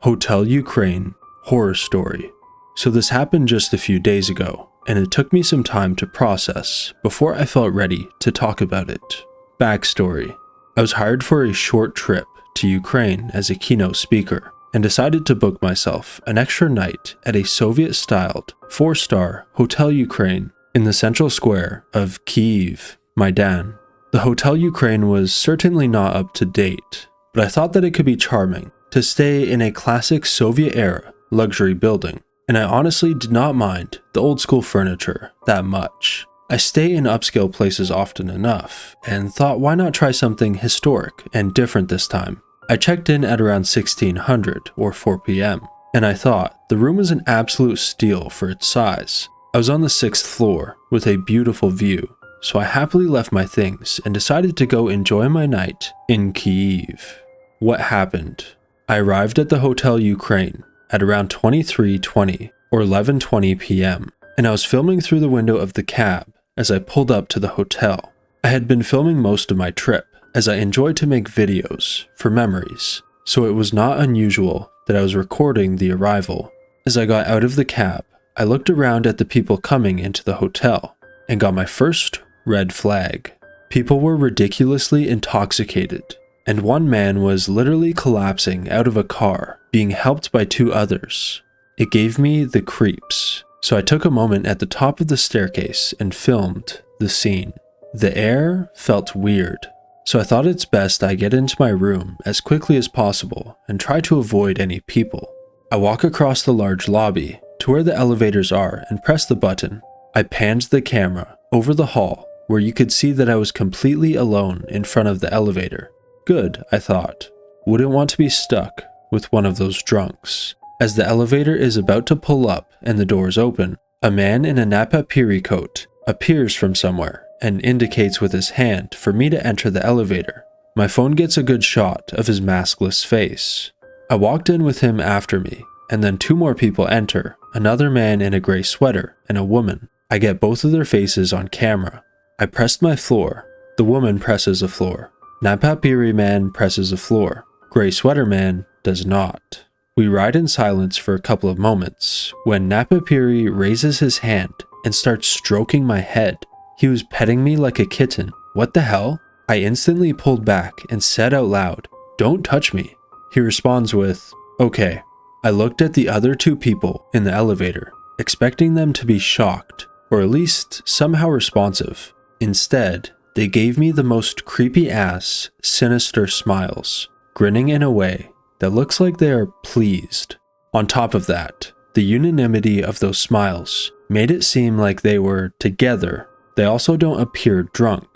Hotel Ukraine horror story. So this happened just a few days ago, and it took me some time to process before I felt ready to talk about it. Backstory. I was hired for a short trip to Ukraine as a keynote speaker, and decided to book myself an extra night at a Soviet-styled 4-star Hotel Ukraine in the central square of Kyiv, Maidan. The Hotel Ukraine was certainly not up to date, but I thought that it could be charming to stay in a classic Soviet-era luxury building, and I honestly did not mind the old-school furniture that much. I stay in upscale places often enough, and thought why not try something historic and different this time. I checked in at around 1600 or 4 p.m., and I thought the room was an absolute steal for its size. I was on the 6th floor with a beautiful view, so I happily left my things and decided to go enjoy my night in Kyiv. What happened? I arrived at the Hotel Ukraine at around 23:20 or 11:20 p.m., and I was filming through the window of the cab as I pulled up to the hotel. I had been filming most of my trip, as I enjoyed to make videos for memories, so it was not unusual that I was recording the arrival. As I got out of the cab, I looked around at the people coming into the hotel, and got my first red flag. People were ridiculously intoxicated, and one man was literally collapsing out of a car, being helped by 2 others. It gave me the creeps, so I took a moment at the top of the staircase and filmed the scene. The air felt weird, so I thought it's best I get into my room as quickly as possible and try to avoid any people. I walk across the large lobby to where the elevators are and press the button. I panned the camera over the hall where you could see that I was completely alone in front of the elevator. Good, I thought. Wouldn't want to be stuck with one of those drunks. As the elevator is about to pull up and the doors open, a man in a napapiri coat appears from somewhere and indicates with his hand for me to enter the elevator. My phone gets a good shot of his maskless face. I walked in with him after me, and then 2 more people enter, another man in a gray sweater and a woman. I get both of their faces on camera. I pressed my floor. The woman presses a floor. Napapiri man presses a floor. Gray sweater man does not. We ride in silence for a couple of moments when Napapiri raises his hand and starts stroking my head. He was petting me like a kitten. What the hell? I instantly pulled back and said out loud, "Don't touch me." He responds with, "Okay." I looked at the other 2 people in the elevator, expecting them to be shocked, or at least somehow responsive. Instead, they gave me the most creepy-ass, sinister smiles, grinning in a way that looks like they are pleased. On top of that, the unanimity of those smiles made it seem like they were together. They also don't appear drunk,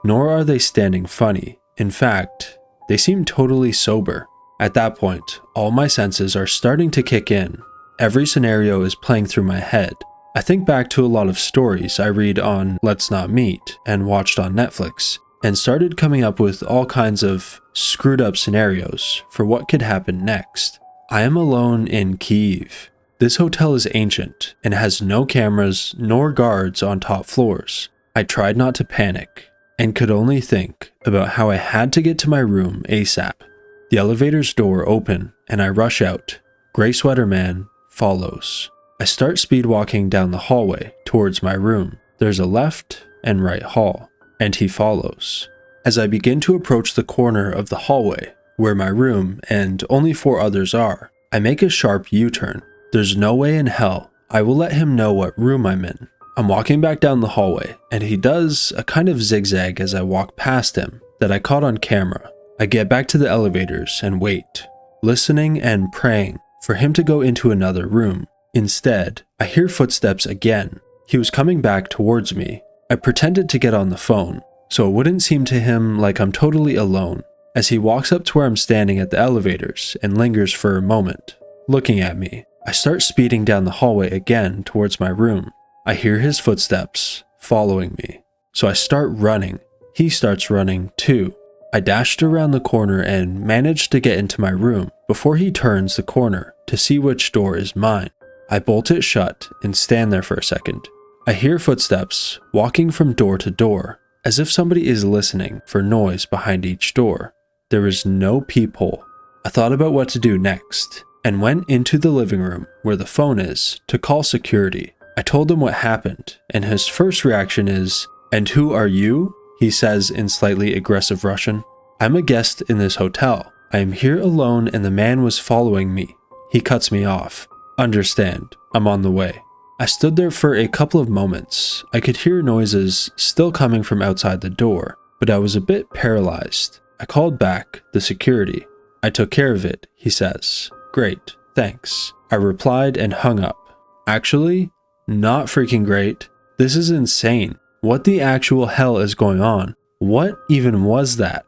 nor are they standing funny. In fact, they seem totally sober. At that point, all my senses are starting to kick in. Every scenario is playing through my head. I think back to a lot of stories I read on Let's Not Meet and watched on Netflix, and started coming up with all kinds of screwed up scenarios for what could happen next. I am alone in Kyiv. This hotel is ancient and has no cameras nor guards on top floors. I tried not to panic and could only think about how I had to get to my room ASAP. The elevator's door open and I rush out. Gray sweater man follows. I start speed walking down the hallway towards my room. There's a left and right hall, and he follows. As I begin to approach the corner of the hallway, where my room and only 4 others are, I make a sharp U-turn. There's no way in hell I will let him know what room I'm in. I'm walking back down the hallway, and he does a kind of zigzag as I walk past him that I caught on camera. I get back to the elevators and wait, listening and praying for him to go into another room. Instead, I hear footsteps again. He was coming back towards me. I pretended to get on the phone, so it wouldn't seem to him like I'm totally alone, as he walks up to where I'm standing at the elevators and lingers for a moment, looking at me. I start speeding down the hallway again towards my room. I hear his footsteps following me, so I start running. He starts running too. I dashed around the corner and managed to get into my room before he turns the corner to see which door is mine. I bolt it shut and stand there for a second. I hear footsteps walking from door to door, as if somebody is listening for noise behind each door. There is no peephole. I thought about what to do next, and went into the living room where the phone is to call security. I told him what happened, and his first reaction is, "And who are you?" he says in slightly aggressive Russian. "I'm a guest in this hotel. I am here alone and the man was following me." He cuts me off. "Understand, I'm on the way." I stood there for a couple of moments. I could hear noises still coming from outside the door, but I was a bit paralyzed. I called back the security. "I took care of it," he says. "Great, thanks." I replied and hung up. Actually, not freaking great. This is insane. What the actual hell is going on? What even was that?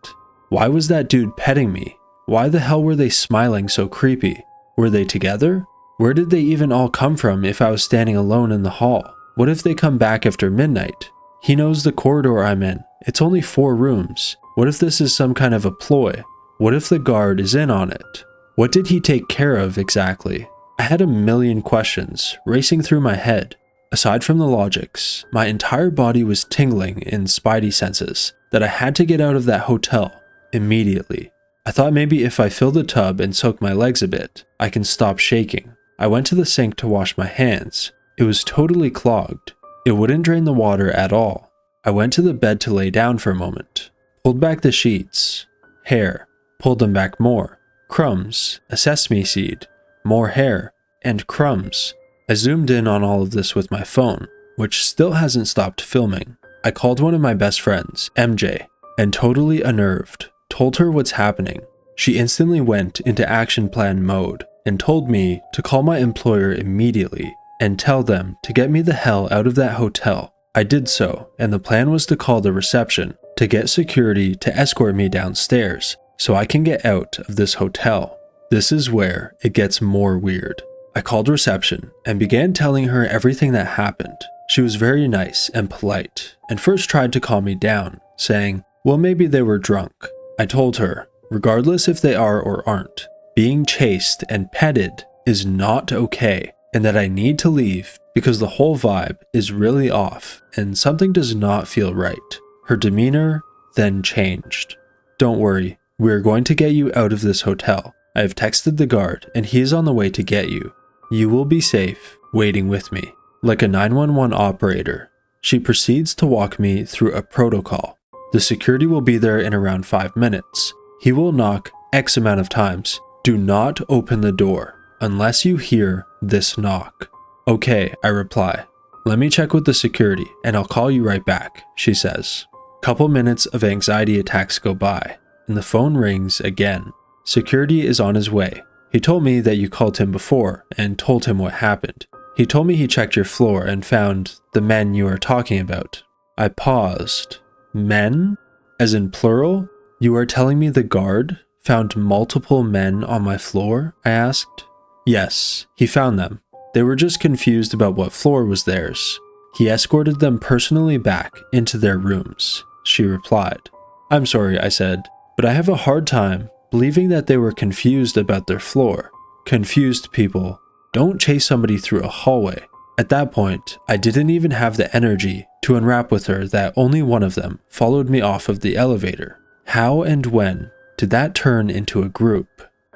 Why was that dude petting me? Why the hell were they smiling so creepy? Were they together? Where did they even all come from if I was standing alone in the hall? What if they come back after midnight? He knows the corridor I'm in. It's only 4 rooms. What if this is some kind of a ploy? What if the guard is in on it? What did he take care of exactly? I had a million questions racing through my head. Aside from the logics, my entire body was tingling in spidey senses that I had to get out of that hotel immediately. I thought maybe if I fill the tub and soak my legs a bit, I can stop shaking. I went to the sink to wash my hands. It was totally clogged. It wouldn't drain the water at all. I went to the bed to lay down for a moment. Pulled back the sheets. Hair. Pulled them back more. Crumbs. A sesame seed. More hair. And crumbs. I zoomed in on all of this with my phone, which still hasn't stopped filming. I called one of my best friends, MJ, and totally unnerved, told her what's happening. She instantly went into action plan mode and told me to call my employer immediately and tell them to get me the hell out of that hotel. I did so, and the plan was to call the reception to get security to escort me downstairs so I can get out of this hotel. This is where it gets more weird. I called reception and began telling her everything that happened. She was very nice and polite and first tried to calm me down, saying, "Well, maybe they were drunk." I told her, regardless if they are or aren't, being chased and petted is not okay, and that I need to leave because the whole vibe is really off and something does not feel right. Her demeanor then changed. "Don't worry, we are going to get you out of this hotel. I have texted the guard and he is on the way to get you. You will be safe, waiting with me." Like a 911 operator, she proceeds to walk me through a protocol. The security will be there in around 5 minutes. He will knock X amount of times. Do not open the door unless you hear this knock. "Okay," I reply. "Let me check with the security and I'll call you right back," she says. Couple minutes of anxiety attacks go by and the phone rings again. Security is on his way. He told me that you called him before and told him what happened. He told me he checked your floor and found the men you are talking about. I paused. Men? As in plural? You are telling me the guard found multiple men on my floor? I asked. Yes, he found them. They were just confused about what floor was theirs. He escorted them personally back into their rooms, she replied. I'm sorry, I said, but I have a hard time believing that they were confused about their floor. Confused people don't chase somebody through a hallway. At that point, I didn't even have the energy to unwrap with her that only one of them followed me off of the elevator. How and when did that turn into a group?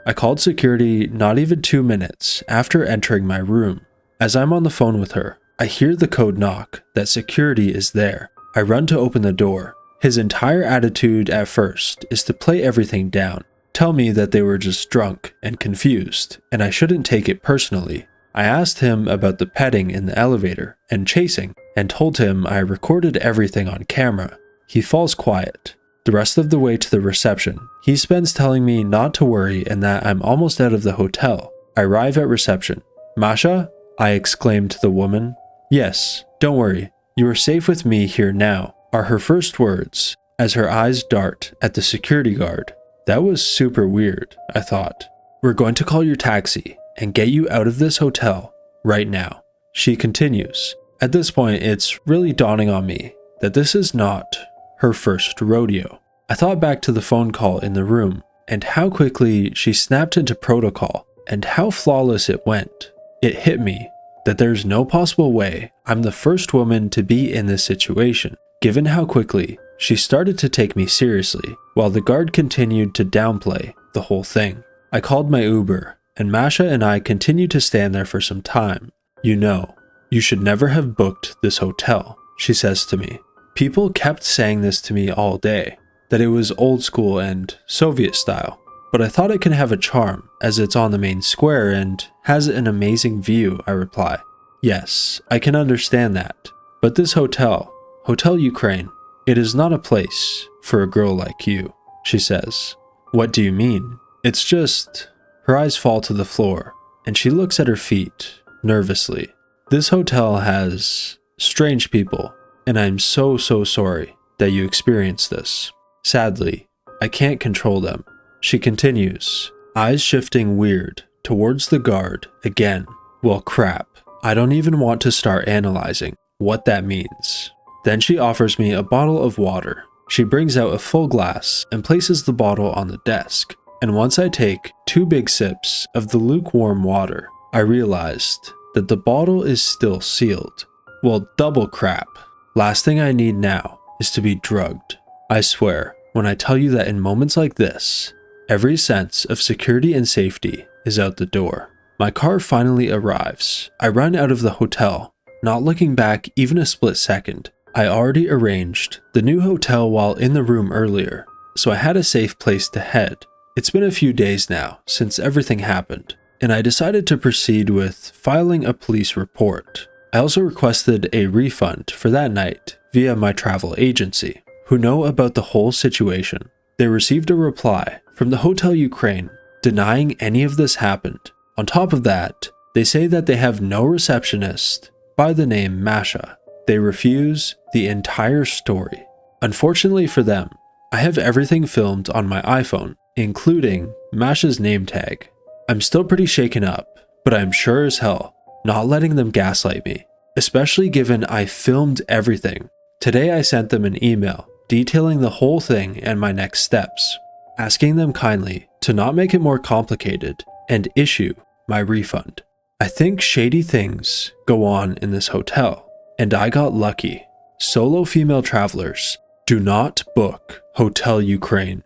I called security not even 2 minutes after entering my room. As I'm on the phone with her, I hear the code knock that security is there. I run to open the door. His entire attitude at first is to play everything down, tell me that they were just drunk and confused, and I shouldn't take it personally. I asked him about the petting in the elevator and chasing, and told him I recorded everything on camera. He falls quiet. The rest of the way to the reception, he spends telling me not to worry and that I'm almost out of the hotel. I arrive at reception. Masha? I exclaimed to the woman. Yes, don't worry. You are safe with me here now, are her first words, as her eyes dart at the security guard. That was super weird, I thought. We're going to call your taxi and get you out of this hotel right now. She continues. At this point, it's really dawning on me that this is not her first rodeo. I thought back to the phone call in the room and how quickly she snapped into protocol and how flawless it went. It hit me that there's no possible way I'm the first woman to be in this situation, given how quickly she started to take me seriously while the guard continued to downplay the whole thing. I called my Uber and Masha and I continued to stand there for some time. "You know, you should never have booked this hotel," she says to me. People kept saying this to me all day, that it was old school and Soviet style, but I thought it can have a charm as it's on the main square and has an amazing view, I reply. "Yes, I can understand that, but this hotel, Hotel Ukraine, it is not a place for a girl like you," she says. "What do you mean?" "It's just..." Her eyes fall to the floor, and she looks at her feet, nervously. "This hotel has strange people, and I'm so sorry that you experienced this. Sadly, I can't control them." She continues, eyes shifting weird towards the guard again. Well, crap, I don't even want to start analyzing what that means. Then she offers me a bottle of water. She brings out a full glass and places the bottle on the desk. And once I take 2 big sips of the lukewarm water, I realized that the bottle is still sealed. Well, double crap. Last thing I need now is to be drugged. I swear, when I tell you that in moments like this, every sense of security and safety is out the door. My car finally arrives. I run out of the hotel, not looking back even a split second. I already arranged the new hotel while in the room earlier, so I had a safe place to head. It's been a few days now since everything happened, and I decided to proceed with filing a police report. I also requested a refund for that night via my travel agency, who know about the whole situation. They received a reply from the Hotel Ukraine denying any of this happened. On top of that, they say that they have no receptionist by the name Masha. They refuse the entire story. Unfortunately for them, I have everything filmed on my iPhone, including Masha's name tag. I'm still pretty shaken up, but I'm sure as hell not letting them gaslight me, especially given I filmed everything. Today I sent them an email detailing the whole thing and my next steps, asking them kindly to not make it more complicated and issue my refund. I think shady things go on in this hotel, and I got lucky. Solo female travelers, do not book Hotel Ukraine.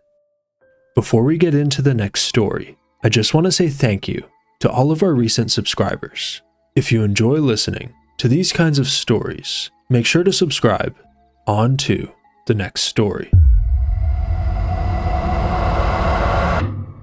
Before we get into the next story, I just want to say thank you to all of our recent subscribers. If you enjoy listening to these kinds of stories, make sure to subscribe. On to the next story.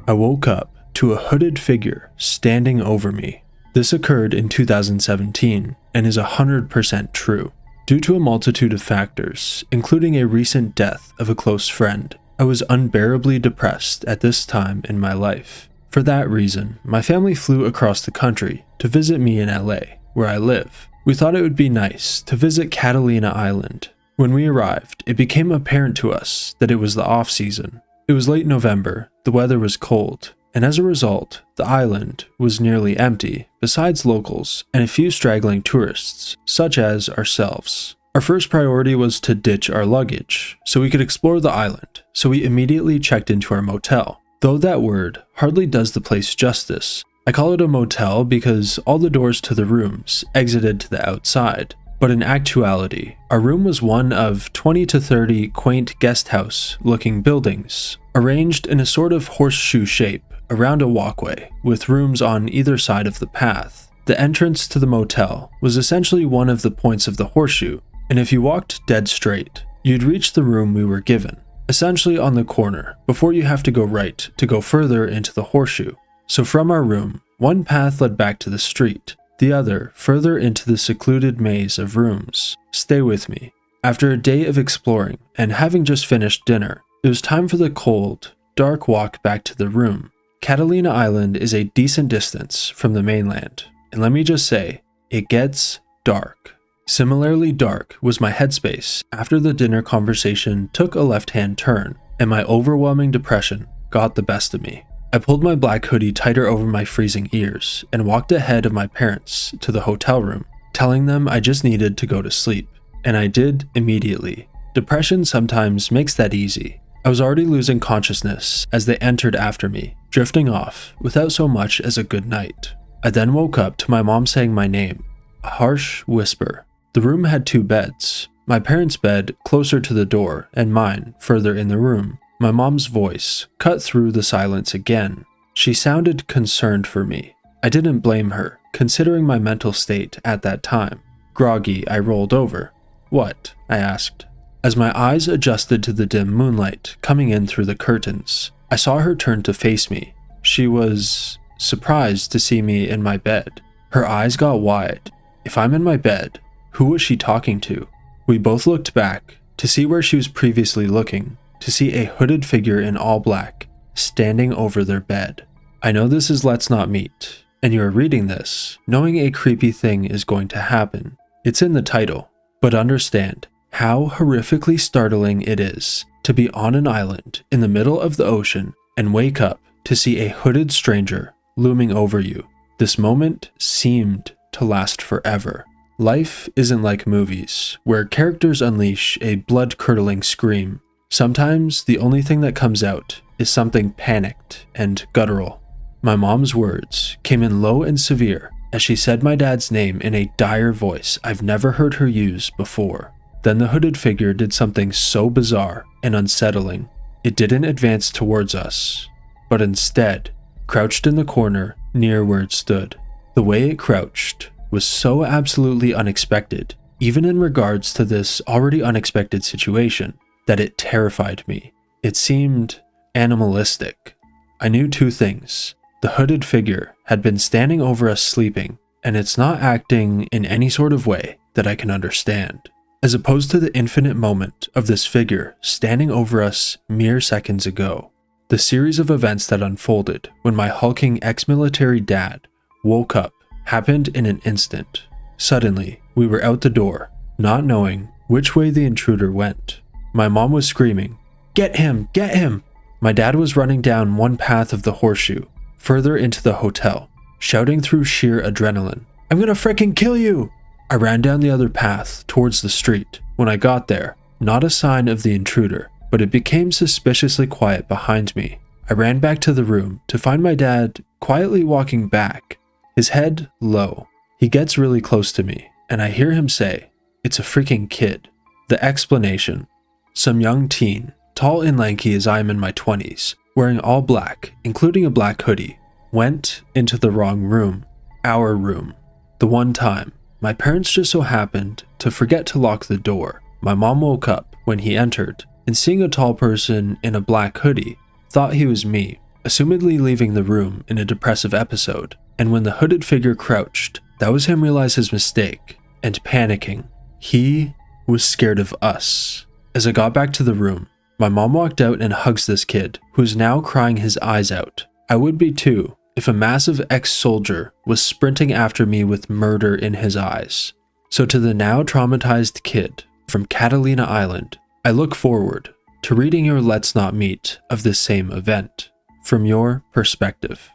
I woke up to a hooded figure standing over me. This occurred in 2017 and is 100% true. Due to a multitude of factors, including a recent death of a close friend, I was unbearably depressed at this time in my life. For that reason, my family flew across the country to visit me in LA, where I live. We thought it would be nice to visit Catalina Island. When we arrived, it became apparent to us that it was the off-season. It was late November, the weather was cold, and as a result, the island was nearly empty, besides locals and a few straggling tourists, such as ourselves. Our first priority was to ditch our luggage, so we could explore the island, so we immediately checked into our motel. Though that word hardly does the place justice, I call it a motel because all the doors to the rooms exited to the outside. But in actuality, our room was one of 20 to 30 quaint guest house looking buildings, arranged in a sort of horseshoe shape around a walkway, with rooms on either side of the path. The entrance to the motel was essentially one of the points of the horseshoe, and if you walked dead straight, you'd reach the room we were given, essentially on the corner, before you have to go right to go further into the horseshoe. So from our room, one path led back to the street, the other further into the secluded maze of rooms. Stay with me. After a day of exploring and having just finished dinner, it was time for the cold, dark walk back to the room. Catalina Island is a decent distance from the mainland, and let me just say, it gets dark. Similarly dark was my headspace after the dinner conversation took a left-hand turn, and my overwhelming depression got the best of me. I pulled my black hoodie tighter over my freezing ears and walked ahead of my parents to the hotel room, telling them I just needed to go to sleep. And I did immediately. Depression sometimes makes that easy. I was already losing consciousness as they entered after me, drifting off without so much as a good night. I then woke up to my mom saying my name, a harsh whisper. The room had 2 beds, my parents' bed closer to the door and mine further in the room. My mom's voice cut through the silence again. She sounded concerned for me. I didn't blame her, considering my mental state at that time. Groggy, I rolled over. "What?" I asked. As my eyes adjusted to the dim moonlight coming in through the curtains, I saw her turn to face me. She was surprised to see me in my bed. Her eyes got wide. If I'm in my bed, who was she talking to? We both looked back to see where she was previously looking, to see a hooded figure in all black, standing over their bed. I know this is Let's Not Meet, and you're reading this, knowing a creepy thing is going to happen. It's in the title, but understand how horrifically startling it is to be on an island in the middle of the ocean and wake up to see a hooded stranger looming over you. This moment seemed to last forever. Life isn't like movies, where characters unleash a blood-curdling scream. Sometimes the only thing that comes out is something panicked and guttural. My mom's words came in low and severe as she said my dad's name in a dire voice I've never heard her use before. Then the hooded figure did something so bizarre and unsettling. It didn't advance towards us, but instead crouched in the corner near where it stood. The way it crouched was so absolutely unexpected, even in regards to this already unexpected situation, that it terrified me. It seemed animalistic. I knew two things. The hooded figure had been standing over us sleeping, and it's not acting in any sort of way that I can understand. As opposed to the infinite moment of this figure standing over us mere seconds ago. The series of events that unfolded when my hulking ex-military dad woke up happened in an instant. Suddenly, we were out the door, not knowing which way the intruder went. My mom was screaming, "Get him! Get him!" My dad was running down one path of the horseshoe, further into the hotel, shouting through sheer adrenaline, "I'm gonna frickin' kill you!" I ran down the other path towards the street. When I got there, not a sign of the intruder, but it became suspiciously quiet behind me. I ran back to the room to find my dad quietly walking back, his head low. He gets really close to me, and I hear him say, "It's a freaking kid." The explanation: some young teen, tall and lanky as I am in my 20s, wearing all black, including a black hoodie, went into the wrong room. Our room. The one time, my parents just so happened to forget to lock the door. My mom woke up when he entered, and seeing a tall person in a black hoodie, thought he was me, assumedly leaving the room in a depressive episode. And when the hooded figure crouched, that was him realize his mistake, and panicking. He was scared of us. As I got back to the room, my mom walked out and hugs this kid, who is now crying his eyes out. I would be too, if a massive ex-soldier was sprinting after me with murder in his eyes. So to the now traumatized kid from Catalina Island, I look forward to reading your Let's Not Meet of this same event, from your perspective.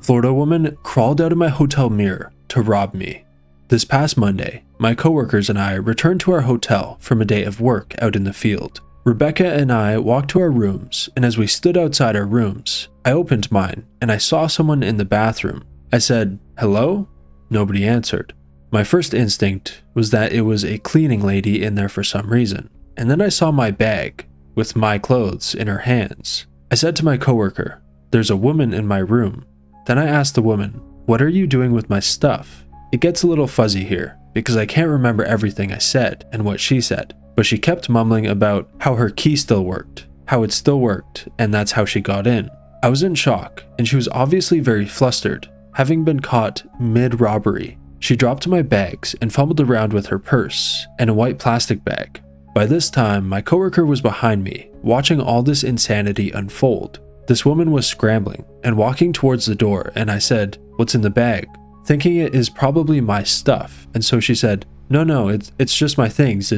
Florida woman crawled out of my hotel mirror to rob me. This past Monday, my coworkers and I returned to our hotel from a day of work out in the field. Rebecca and I walked to our rooms, and as we stood outside our rooms, I opened mine and I saw someone in the bathroom. I said, "Hello?" Nobody answered. My first instinct was that it was a cleaning lady in there for some reason, and then I saw my bag with my clothes in her hands. I said to my coworker, "There's a woman in my room." Then I asked the woman, "What are you doing with my stuff?" It gets a little fuzzy here, because I can't remember everything I said and what she said, but she kept mumbling about how her key still worked, how it still worked, and that's how she got in. I was in shock, and she was obviously very flustered, having been caught mid-robbery. She dropped my bags and fumbled around with her purse and a white plastic bag. By this time, my coworker was behind me, watching all this insanity unfold. This woman was scrambling and walking towards the door, and I said, "What's in the bag?" Thinking it is probably my stuff, and so she said, No, it's just my things,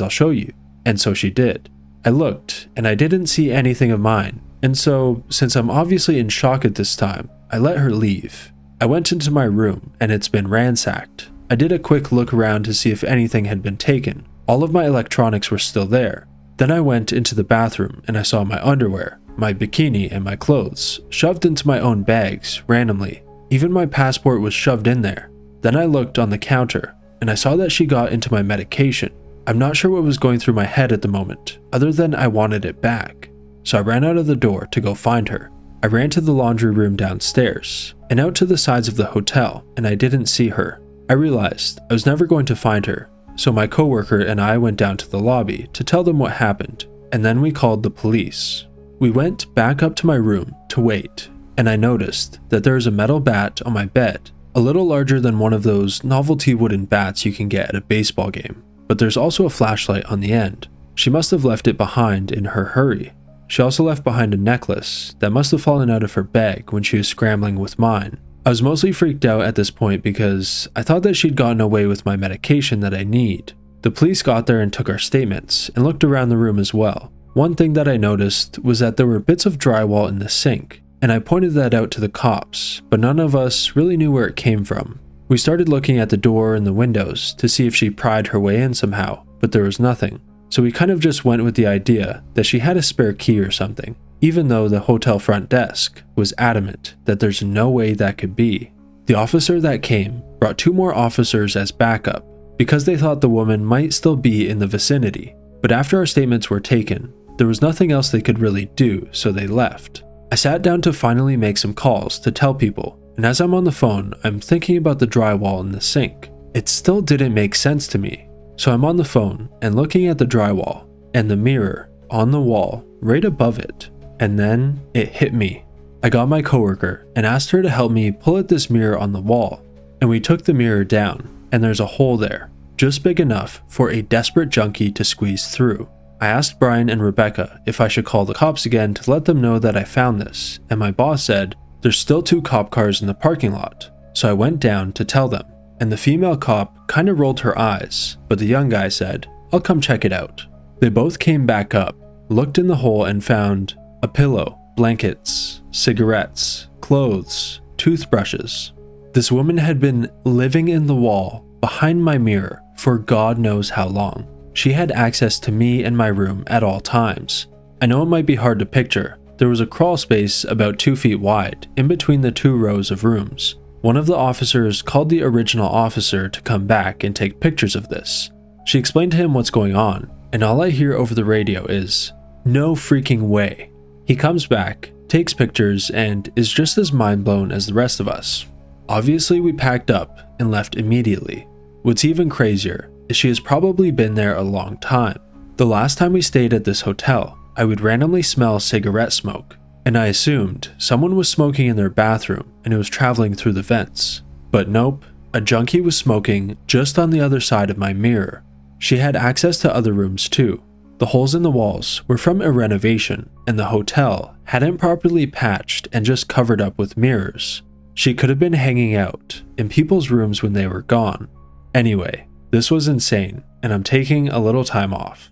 I'll show you." And so she did. I looked, and I didn't see anything of mine, and so, since I'm obviously in shock at this time, I let her leave. I went into my room, and it's been ransacked. I did a quick look around to see if anything had been taken. All of my electronics were still there. Then I went into the bathroom, and I saw my underwear, my bikini, and my clothes shoved into my own bags randomly. Even my passport was shoved in there. Then I looked on the counter, and I saw that she got into my medication. I'm not sure what was going through my head at the moment, other than I wanted it back. so I ran out of the door to go find her. I ran to the laundry room downstairs and out to the sides of the hotel, and I didn't see her. I realized I was never going to find her, so my coworker and I went down to the lobby to tell them what happened, and then we called the police. We went back up to my room to wait, and I noticed that there was a metal bat on my bed, a little larger than one of those novelty wooden bats you can get at a baseball game, but there's also a flashlight on the end. She must have left it behind in her hurry. She also left behind a necklace that must have fallen out of her bag when she was scrambling with mine. I was mostly freaked out at this point because I thought that she'd gotten away with my medication that I need. The police got there and took our statements and looked around the room as well. One thing that I noticed was that there were bits of drywall in the sink, and I pointed that out to the cops, but none of us really knew where it came from. We started looking at the door and the windows to see if she pried her way in somehow, but there was nothing. So we kind of just went with the idea that she had a spare key or something, even though the hotel front desk was adamant that there's no way that could be. The officer that came brought 2 more officers as backup because they thought the woman might still be in the vicinity, but after our statements were taken, there was nothing else they could really do, so they left. I sat down to finally make some calls to tell people, and as I'm on the phone, I'm thinking about the drywall in the sink. It still didn't make sense to me. So I'm on the phone and looking at the drywall and the mirror on the wall right above it, and then it hit me. I got my coworker and asked her to help me pull at this mirror on the wall, and we took the mirror down, and there's a hole there, just big enough for a desperate junkie to squeeze through. I asked Brian and Rebecca if I should call the cops again to let them know that I found this, and my boss said there's still 2 cop cars in the parking lot, so I went down to tell them. And the female cop kind of rolled her eyes, but the young guy said, "I'll come check it out." They both came back up, looked in the hole and found a pillow, blankets, cigarettes, clothes, toothbrushes. This woman had been living in the wall behind my mirror for God knows how long. She had access to me and my room at all times. I know it might be hard to picture. There was a crawl space about 2 feet wide in between the 2 rows of rooms. One of the officers called the original officer to come back and take pictures of this. She explained to him what's going on, and all I hear over the radio is, "No freaking way." He comes back, takes pictures, and is just as mind blown as the rest of us. Obviously, we packed up and left immediately. What's even crazier is she has probably been there a long time. The last time we stayed at this hotel, I would randomly smell cigarette smoke, and I assumed someone was smoking in their bathroom and it was traveling through the vents. But nope, a junkie was smoking just on the other side of my mirror. She had access to other rooms too. The holes in the walls were from a renovation, and the hotel hadn't properly patched and just covered up with mirrors. She could have been hanging out in people's rooms when they were gone. Anyway, this was insane, and I'm taking a little time off.